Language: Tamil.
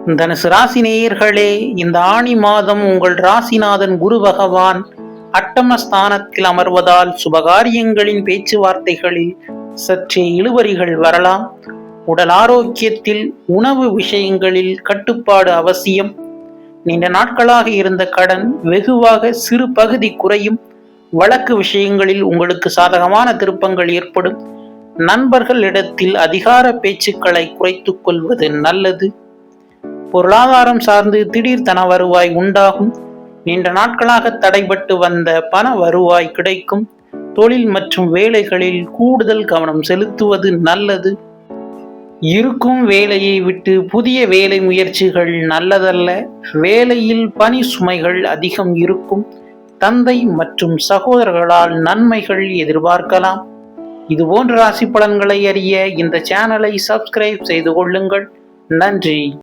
தனுசு ராசி நேயர்களே, இந்த ஆணி மாதம் உங்கள் ராசிநாதன் குரு பகவான் அட்டமஸ்தானத்தில் அமர்வதால் சுபகாரியங்களின் பேச்சுவார்த்தைகளில் சற்றே இழுபறிகள் வரலாம். உடல் ஆரோக்கியத்தில் உணவு விஷயங்களில் கட்டுப்பாடு அவசியம். நீண்ட நாட்களாக இருந்த கடன் வெகுவாக சிறு பகுதி குறையும். வழக்கு விஷயங்களில் உங்களுக்கு சாதகமான திருப்பங்கள் ஏற்படும். நண்பர்களிடத்தில் அதிகார பேச்சுக்களை குறைத்துக் கொள்வது நல்லது. பொருளாதாரம் சார்ந்து திடீர் தன வருவாய் உண்டாகும். நீண்ட நாட்களாக தடைபட்டு வந்த பண வருவாய் கிடைக்கும். தொழில் மற்றும் வேலைகளில் கூடுதல் கவனம் செலுத்துவது நல்லது. இருக்கும் வேலையை விட்டு புதிய வேலை முயற்சிகள் நல்லதல்ல. வேலையில் பணி சுமைகள் அதிகம் இருக்கும். தந்தை மற்றும் சகோதரர்களால் நன்மைகள் எதிர்பார்க்கலாம். இதுபோன்ற ராசி பலன்களை அறிய இந்த சேனலை சப்ஸ்கிரைப் செய்து கொள்ளுங்கள். நன்றி.